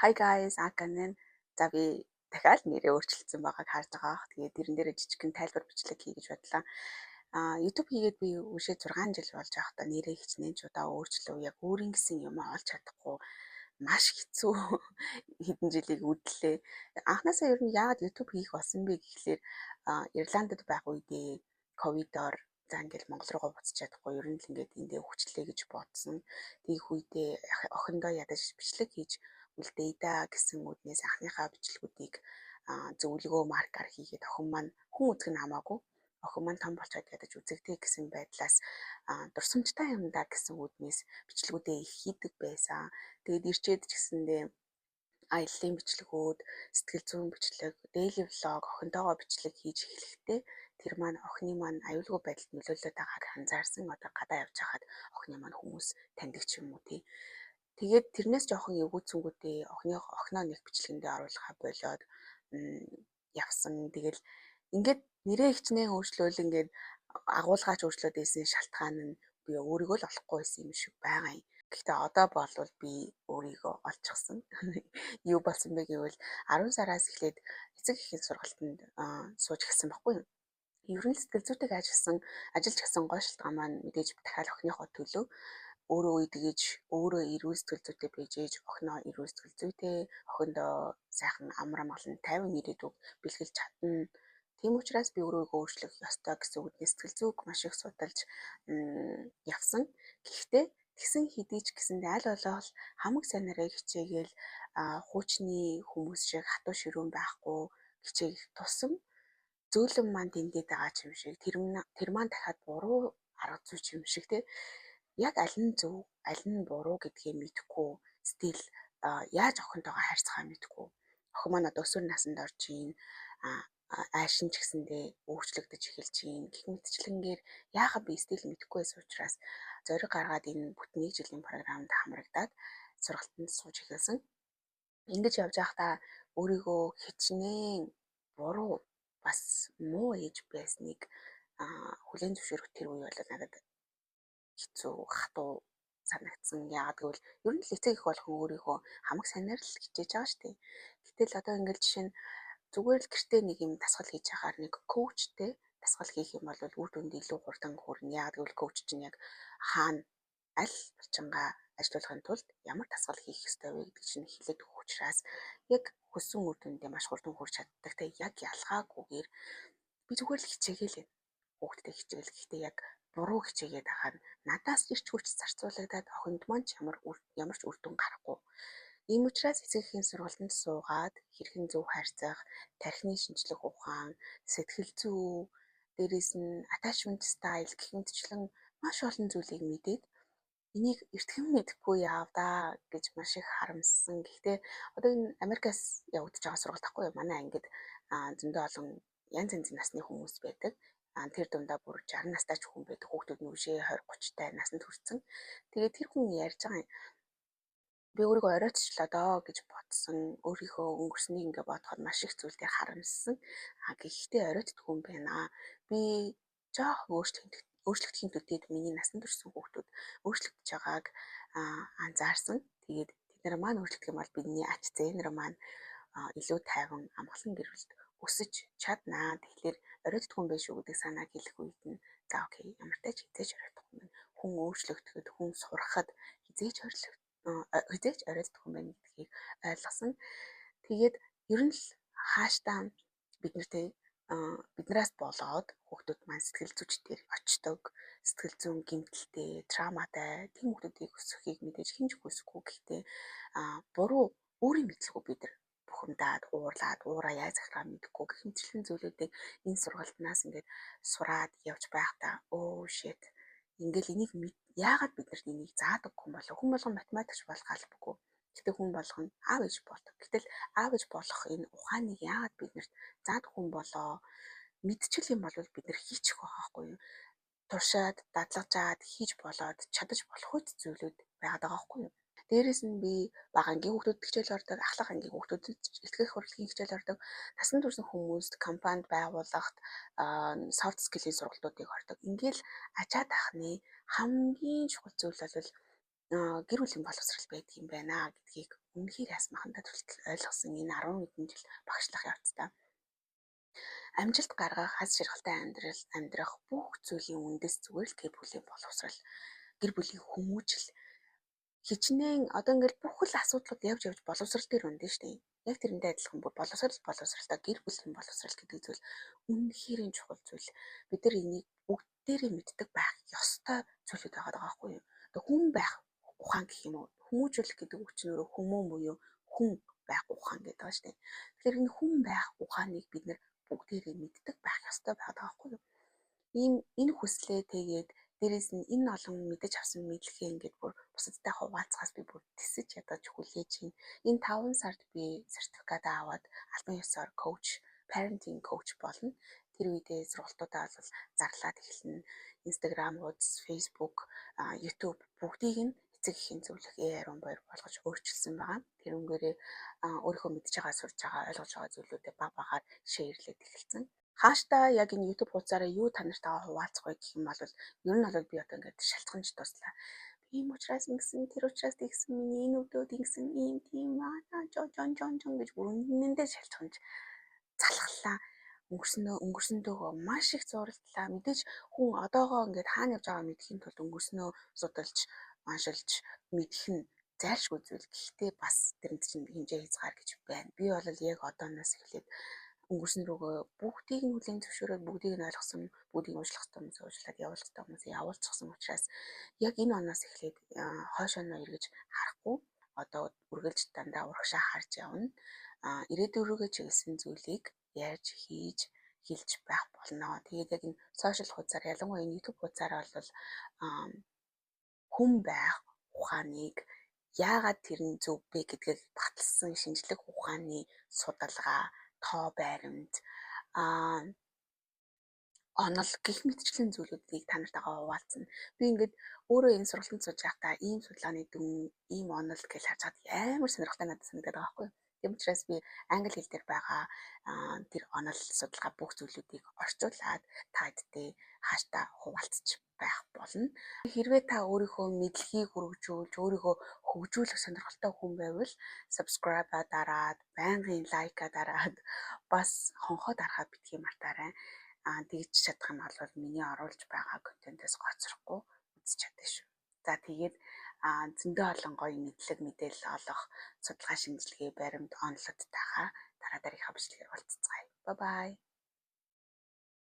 Hi guys, Akanen. За би дахиад нэрээ өөрчилсөн байгааг харж байгаа. Тэгээд тэрэн дээрээ жижигхэн тайлбар бичлэг хий гэж бодлоо. YouTube хийгээд би үшээ 6 жил болж байхдаа нэрээ хичнээн ч удаа өөрчлөв. Яг өөрийн гэсэн юм олж чадахгүй маш хэцүү хэдэн жилийг үдлээ. Анхнаасаа ер нь яагаад YouTube хийх болсон бэ гэхлээр Ирландд байх үедээ ковидоор за ингээл Монгол руугаа буцаж чадахгүй ер нь л ингээд эндээ хүчлээ гэж бодсон. Тийх үедээ охиндоо ядаж бичлэг хийж үлдээе да гэсэн үднээс анхныхаа бичлэгүүдийг зөвлөгөө маркаар хийгээд охин маань хүн үзэх нь хамаагүй охин маань том болчиход ядаж үзэгтэй гэсэн байдлаас дурсамжтай юм да гэсэн үднээс бичлэгүүдээ их хийдэг байсан. Тэгээд ирчээд ч гэсэндээ аяллаа бичлэгүүд, сэтгэл зүйн бичлэг, daily vlog, охинтойгоо бичлэг хийж эхлэхдээ тэр маань охины маань аюулгүй байдалд нөлөөлөд байгааг анзаарсан. Одоо гадаа явж хахад охины маань хүмүүс таньдаг ч юм уу тий. Тэгээд тэрнээс жоохон эвгүүцэнгүүдээ охиноо нэг бичлэгэндээ оруулахаа болоод явсан. Тэгэл ингээд нэрээ хичнээн өөрчлөөл ингээд агуулгаач өөрчлөөд байсан шалтгаан нь би өөрийгөө л олохгүй байсан юм шиг байгаа юм. Гэхдээ одоо болвол би өөрийгөө олчихсан. Юу болсон бэ гэвэл 10 сараас эхлээд эцэг эхийн сургалтанд сууж эхэлсэн баггүй юу? Ер нь сэтгэл зүйтэйг ажиллаж гисэн гол шалтгаан маань мэдээж дахиад охиныхоо төлөө өөрөө идгэж өөрөө эрүүл сэтгэл зүйтэй байж ээж охиноо эрүүл сэтгэл зүйтэй охиндоо сайхан амар амгалан тайван ирээдүг бэлгэлж чадна. Тийм учраас би өөрийгөө өөрчлөх ёстой гэсэн үгнээс сэтгэл зүйг маш их судалж явсан. Гэхдээ тэгсэн хэдий ч гэсэндээ аль болох хамаг сайнараа хичээгээл хуучны хүмүүс шиг хатуу ширүүн байхгүй хичээх тусам зөөлөн маань тэмдээд байгаа юм шиг тэр маань дахиад буруу арга зүй юм шиг тий. Яг аль нь зөв, аль нь буруу гэдгийг мэдэхгүй стил яаж охинтойгоо харьцахаа мэдэхгүй. Охин маань одоо өсвөр наснд орж ийн аашин ч гэсэндээ өөрчлөгдөж эхэлж ийн. Гэх мэтчлэнгээр яахаа би стил мэдэхгүй байсан учраас зориг гаргаад энэ бүтэн 1 жилийн програмд хамрагдаад сургалтанд сууж эхэлсэн. Ингэж явж байхдаа өөрийгөө хичнээн буруу бас муу ээж байсныг хүлээн зөвшөөрөх тэр үе бол надад хэцүү хатуу санагдсан. Яагаад гэвэл ер нь л эцэг их болгон өөрийгөө хамаг сайнаар л хичээж байгаа шүү дээ. Гэтэл одоо ингээл жишээ нь зүгээр л гэртээ нэг юм дасгал хийж яхаар нэг коучтэй дасгал хийх юм бол үр дүнд илүү хурдан хүрнэ. Яагаад гэвэл коуч чинь яг хаана аль булчингаа ажилуулахын тулд ямар дасгал хийх ёстой вэ гэдэг чинь хэлээд өгөх учраас яг хүссэн үр дүндээ маш хурдан хүрч чаддаг. Тэ яг ялгаагүйгээр би зүгээр л хичээгээл байна. Хүүхдтэй хичээл гэхдээ яг буруу хичээгээд ахаар надаас ирч хүч зарцуулагдаад охинд маань ч ямар ч үр дүн гарахгүй. Ийм учраас эцэг эхийн сургалтанд суугаад хэрхэн зөв харьцах, тархины шинжлэх ухаан, сэтгэл зүй, дээрээс нь attachment style гэх мэтчлэн маш олон зүйлийг мэдээд энийг эртхэн мэдэхгүй яавдаа гэж маш их харамссан. Гэхдээ одоо энэ Америкаас явагдаж байгаа сургалт тахгүй юу? Манай ангид зөндөө олон янз янзын насны хүмүүс байдаг. Тэр дундаа бүр 60 настай ч хүн байдаг. Хүүхдүүд нь үжээ 20 30-тай насанд хүрсэн. Тэгээд тэр хүн ярьж байгаа юм. Би өөрийгөө оройтчлаа доо гэж бодсон. Өөрийнхөө өнгөрснийг ингээ бодоход маш их зүйл дээр харамссан. Гэхдээ оройтдгүй юм байна. Би жоох өөрчлөгдөхийн төдийд миний насанд хүрсэн хүүхдүүд өөрчлөгдөж байгааг анзаарсан. Тэгээд тэд нар маань өөрчлөгдөх юм бол бидний ач зээнэр маань илүү тайван амгалан гэр бүлд өсөж чаднаа. Тэгэхээр оройтдгүй юм биш үү гэдэг санааг хэлэх үед нь за окей ямар ч тач хизээж оройтдгүй юм. Хүн өөрчлөгдөхөд, хүн сурахад хизээж оройтдгүй юм байна гэдгийг ойлгосон. Тэгээд ер нь л хааштай биднээс болоод хүүхдүүд маань сэтгэл зүйчдэр очдог, сэтгэл зүйн гэмтэлтэй, трауматай тийм хүүхдүүдийг өсгөхийг мэдээж хинж хүсэхгүй. Гэхдээ буруу өөрийн мэдлэгөө бид нар бухимдаад, уурлаад, уураа яаж захиргаа мэдэхгүй гэх мэтчлэн зүйлүүдийг энэ сургалтнаас ингээд сураад явж байхдаа оо shit ингээл энийг яагаад биднэрт энийг заадаггүй юм болов? Хүн болгон математикч болох албагүй. Гэтэл хүн болгон аав ээж болдог. Гэтэл аав ээж болох энэ ухааныг яагаад биднэрт заадаггүй юм болоо? Мэдчихэл юм бол бид нар хийчих байхгүй юу? Туршаад, дадлагжаад хийж болоод чадаж болох үт зүйлүүд байгаад байгаа байхгүй юу? Дээрээс нь би бага ангийн хүүхдүүд хичээл ордог, ахлах ангийн хүүхдүүдэд ихтгэх хурлын хичээл ордог, насанд хүрсэн хүмүүст компанид байгууллагт soft skill-ийн сургалтуудыг ордог. Ингээл ачаад ахны хамгийн чухал зүйл бол гэр бүлийн боловсрол байдаг юм байна гэдгийг үнэхээр ясмахандаа хүртэл ойлгосон энэ 10 хэдэн жил багшлах явцдаа амжилт гаргах, аз жаргалтай амьдрах бүх зүйлийн үндэс зүгээр л гэр бүлийн боловсрол, гэр бүлийн хүмүүжил хичнээн одоо ингээл бүх л асуудлууд явж боловсрал дээр үнэн шүү дээ. Яг тэрнтэй адилхан бүр боловсралтай гэр бүлийн боловсрал гэдэг зүйл үнэхээр чухал зүйл. Бид нар энийг бүгдээрээ мэддэг байх ёстой зүйлүүд байгаа байхгүй юу? Одоо хүн байх ухаан гэх юм уу? Хүмүүжүүлэх гэдэг үгчнөрөө хүмүүн буюу хүн байх ухаан гэдэг байна шүү дээ. Тэгэхээр энэ хүн байх ухааныг бид нар бүгдээрээ мэддэг байх ёстой байгаа байхгүй юу? Энэ хүслээ тэгээд дээрэс нь энэ олон мэдэж авсан мэдлэгээ ингээд бүр бусадтай хуваалцахаас би бүр тэсэж ядаж хүлээж байна. Энэ 5 сард би сертификат аваад албан ёсоор коуч, parenting coach болно. Тэр үедээ сургалтуудаа бол зарлаад эхэлнэ. Instagram, Facebook, YouTube бүгдийг нь эцэг эхийн зөвлөх AI-руу болгож өөрчилсөн байгаа. Тэр өнгөөрөө өөрийнхөө мэдж байгаа, сурж байгаа, ойлгож байгаа зүйлүүдээ баг багаар шеэрлээд эхэлсэн. Хаашдаа яг энэ YouTube хуудасаараа юу та нартайгаа хуваалцах вэ гэх юм бол ер нь бол би одоо ингээд шалтгаанч туслаа. Ийм учраас ингэсэн, тэр учраас тэгсэн, миний энэ өвдөд ингэсэн, ийм тийм жон гэж бүр үнэндээ шалтгаанч залхаллаа. Өнгөрсөндөө маш их зурлалаа. Мэдээж хүн одоогоо ингээд хаана явж байгаа мэдхийн тулд өнгөрснөө судалж, уншилж мэдэх нь зайлшгүй зүйл. Гэхдээ бас тэрэнд чинь хэмжээ хязгаар гэж байна. Би бол яг одооноос эхлээд өнгөрсөн рүүгээ бүгдийг нь хүлээн зөвшөөрөөд бүгдийг нь ойлгосон, бүгдийг нь уучлах ёстой хүмүүс уучлаад явуулах ёстой хүмүүсээ явуулчихсан учраас яг энэ оноос эхлээд хойшоо нь эргэж харахгүй одоо үргэлж дандаа урагшаа харж явна. Ирээдүйн рүүгээ чиглэсэн зүйлийг ярьж хийж хэлж байх болно. Тэгээд яг энэ сошиал хуудасаар ялангуяа энэ YouTube хуудасаар бол хүн байх ухааныг яагаад тэр нь зөв бэ гэдгийг баталсан шинжлэх ухааны судалгаа, тоо баримт, онол гэх мэтчлэн зүйлүүдийг та нартайгаа хуваалцна. Би ингээд өөрөө энэ сургалтанд сууж байхдаа ийм судалгааны дүн, ийм онол гэж харж хаад амар сонирхолтой надад санагдаад байгаа байхгүй юу? Тийм учраас би англи хэл дээр байгаа тэр онол судалгаа бүх зүйлүүдийг орчуулад та хэдтэй хааштай хуваалцаж байх болно. Хэрвээ та өөрийнхөө мэдлэгийг хөгжүүлж, өөрийгөө хөгжүүлэх сонирхолтой хүн байвал subscribe-а дараад, байнгын лайка дараад, бас хонхоо дарахад битгий мартаарай. Тэгж чадах юм бол миний оруулж байгаа контентээс гоцрохгүй үзэж чадах шүү. За тэгээд зөндөө олон гоё мэдлэг мэдээлэл олох, судалгаа шинжилгээ, баримт, онолоттойгоо дараа дараагийн бичлэгээр уулзцгаая. Bye bye.